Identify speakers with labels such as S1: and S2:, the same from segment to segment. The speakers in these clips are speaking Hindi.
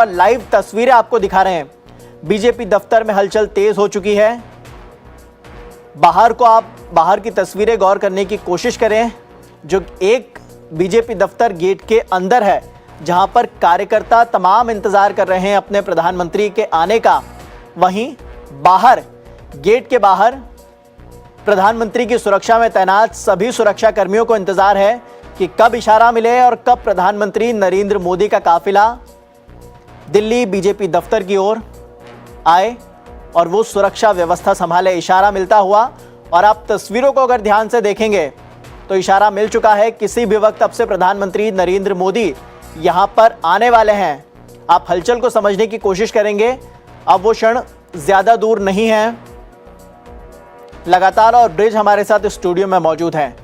S1: लाइव तस्वीरें आपको दिखा रहे हैं। बीजेपी दफ्तर में हलचल तेज हो चुकी है। बाहर की तस्वीरें गौर करने की कोशिश करें, जो एक बीजेपी दफ्तर गेट के अंदर है, जहां पर कार्यकर्ता तमाम इंतजार कर रहे हैं अपने प्रधानमंत्री के आने का। वहीं बाहर, गेट के बाहर प्रधानमंत्री की सुरक्षा में तैनात सभी सुरक्षा कर्मियों को इंतजार है कि कब इशारा मिले और कब प्रधानमंत्री नरेंद्र मोदी का काफिला दिल्ली बीजेपी दफ्तर की ओर आए और वो सुरक्षा व्यवस्था संभाले। इशारा मिलता हुआ, और आप तस्वीरों को अगर ध्यान से देखेंगे तो इशारा मिल चुका है। किसी भी वक्त अब से प्रधानमंत्री नरेंद्र मोदी यहां पर आने वाले हैं। आप हलचल को समझने की कोशिश करेंगे, अब वो क्षण ज्यादा दूर नहीं है। लगातार और ब्रिज हमारे साथ स्टूडियो में मौजूद हैं।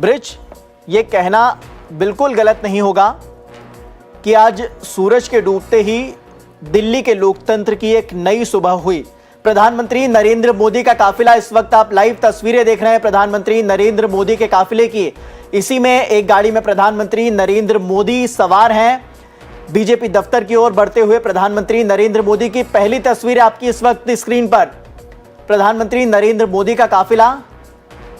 S1: ब्रिज, ये कहना बिल्कुल गलत नहीं होगा कि आज सूरज के डूबते ही दिल्ली के लोकतंत्र की एक नई सुबह हुई। प्रधानमंत्री नरेंद्र मोदी का काफिला, इस वक्त आप लाइव तस्वीरें देख रहे हैं प्रधानमंत्री नरेंद्र मोदी के काफिले की। इसी में एक गाड़ी में प्रधानमंत्री नरेंद्र मोदी सवार हैं। बीजेपी दफ्तर की ओर बढ़ते हुए प्रधानमंत्री नरेंद्र मोदी की पहली तस्वीर आपकी इस वक्त स्क्रीन पर। प्रधानमंत्री नरेंद्र मोदी का काफिला,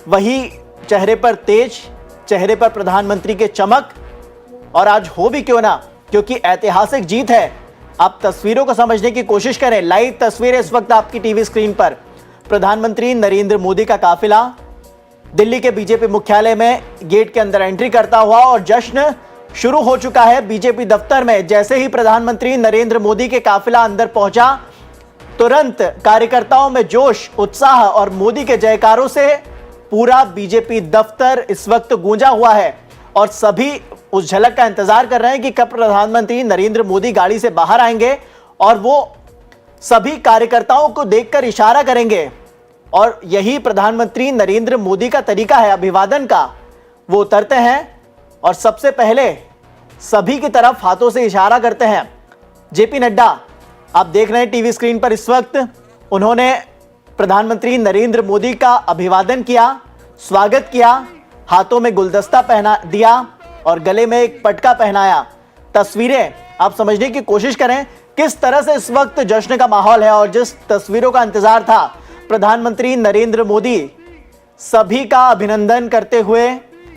S1: वही चेहरे पर तेज, चेहरे पर प्रधानमंत्री के चमक। और आज हो भी क्यों ना, क्योंकि ऐतिहासिक जीत है। आप तस्वीरों को समझने की कोशिश करें। लाइव तस्वीरें इस वक्त आपकी टीवी स्क्रीन पर। प्रधानमंत्री नरेंद्र मोदी का काफिला दिल्ली के बीजेपी मुख्यालय में गेट के अंदर एंट्री करता हुआ, और जश्न शुरू हो चुका है बीजेपी दफ्तर में। जैसे ही प्रधानमंत्री नरेंद्र मोदी के काफिला अंदर पहुंचा, तुरंत कार्यकर्ताओं में जोश, उत्साह और मोदी के जयकारों से पूरा बीजेपी दफ्तर इस वक्त गूंजा हुआ है। और सभी उस झलक का इंतजार कर रहे हैं कि कब प्रधानमंत्री नरेंद्र मोदी गाड़ी से बाहर आएंगे और वो सभी कार्यकर्ताओं को देखकर इशारा करेंगे। और यही प्रधानमंत्री नरेंद्र मोदी का तरीका है अभिवादन का। वो उतरते हैं और सबसे पहले सभी की तरफ हाथों से इशारा करते हैं। जेपी नड्डा, आप देख रहे हैं टीवी स्क्रीन पर इस वक्त, उन्होंने प्रधानमंत्री नरेंद्र मोदी का अभिवादन किया, स्वागत किया, हाथों में गुलदस्ता पहना दिया और गले में एक पटका पहनाया। तस्वीरें आप समझने की कोशिश करें किस तरह से इस वक्त जश्न का माहौल है। और जिस तस्वीरों का इंतजार था, प्रधानमंत्री नरेंद्र मोदी सभी का अभिनंदन करते हुए,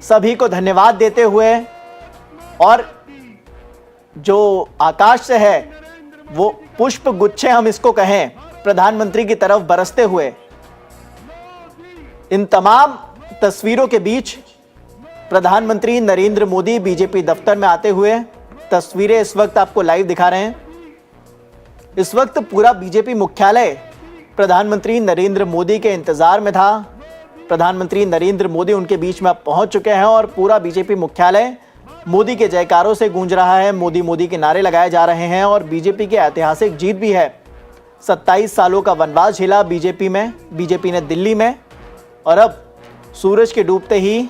S1: सभी को धन्यवाद देते हुए, और जो आकाश से है वो पुष्प गुच्छे हम इसको कहें, प्रधानमंत्री की तरफ बरसते हुए। इन तमाम तस्वीरों के बीच प्रधानमंत्री नरेंद्र मोदी बीजेपी दफ्तर में आते हुए तस्वीरें इस वक्त आपको लाइव दिखा रहे हैं। इस वक्त पूरा बीजेपी मुख्यालय प्रधानमंत्री नरेंद्र मोदी के इंतजार में था। प्रधानमंत्री नरेंद्र मोदी उनके बीच में अब पहुंच चुके हैं और पूरा बीजेपी मुख्यालय मोदी के जयकारों से गूंज रहा है। मोदी मोदी के नारे लगाए जा रहे हैं और बीजेपी की ऐतिहासिक जीत भी है। 27 सालों का वनवास झेला बीजेपी ने दिल्ली में, और अब सूरज के डूबते ही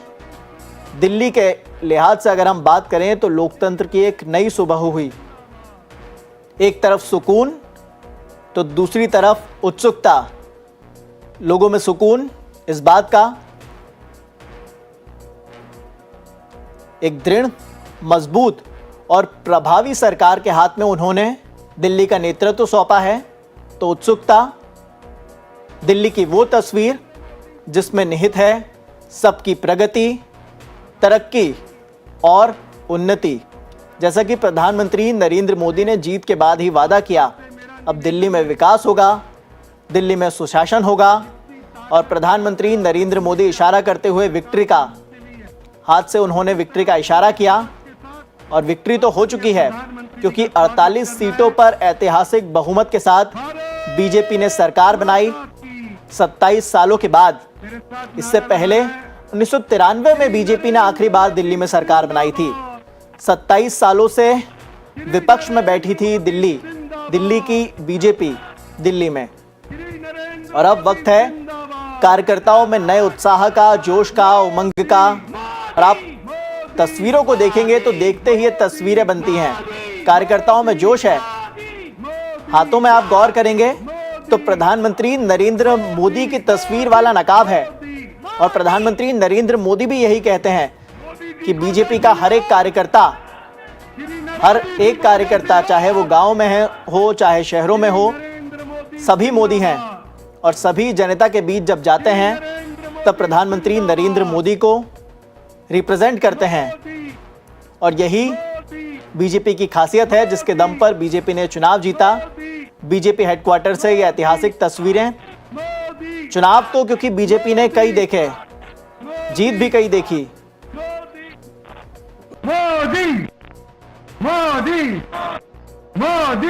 S1: दिल्ली के लिहाज से अगर हम बात करें तो लोकतंत्र की एक नई सुबह हुई। एक तरफ सुकून तो दूसरी तरफ उत्सुकता। लोगों में सुकून इस बात का, एक दृढ़, मजबूत और प्रभावी सरकार के हाथ में उन्होंने दिल्ली का नेतृत्व सौंपा है। तो उत्सुकता, दिल्ली की वो तस्वीर जिसमें निहित है सबकी प्रगति, तरक्की और उन्नति। जैसा कि प्रधानमंत्री नरेंद्र मोदी ने जीत के बाद ही वादा किया, अब दिल्ली में विकास होगा, दिल्ली में सुशासन होगा। और प्रधानमंत्री नरेंद्र मोदी इशारा करते हुए विक्ट्री का, हाथ से उन्होंने विक्ट्री का इशारा किया, और विक्ट्री तो हो चुकी है, क्योंकि 48 सीटों पर ऐतिहासिक बहुमत के साथ बीजेपी ने सरकार बनाई 27 सालों के बाद। इससे पहले 1993 में बीजेपी ने आखिरी बार दिल्ली में सरकार बनाई थी। 27 सालों से विपक्ष में बैठी थी दिल्ली की बीजेपी दिल्ली में। और अब वक्त है कार्यकर्ताओं में नए उत्साह का, जोश का, उमंग का। और आप तस्वीरों को देखेंगे तो देखते ही ये तस्वीरें बनती हैं। कार्यकर्ताओं में जोश है। हाथों में आप गौर करेंगे तो प्रधानमंत्री नरेंद्र मोदी की तस्वीर वाला नकाब है। और प्रधानमंत्री नरेंद्र मोदी भी यही कहते हैं कि बीजेपी का हर एक कार्यकर्ता हर एक कार्यकर्ता, चाहे वो गांव में हो चाहे शहरों में हो, सभी मोदी हैं। और सभी जनता के बीच जब जाते हैं तब प्रधानमंत्री नरेंद्र मोदी को रिप्रेजेंट करते हैं। और यही बीजेपी की खासियत है, जिसके दम पर बीजेपी ने चुनाव जीता। बीजेपी हेडक्वार्टर से ये ऐतिहासिक तस्वीरें। चुनाव तो क्योंकि बीजेपी ने कई देखे, जीत भी कई देखी।
S2: मोदी मोदी मोदी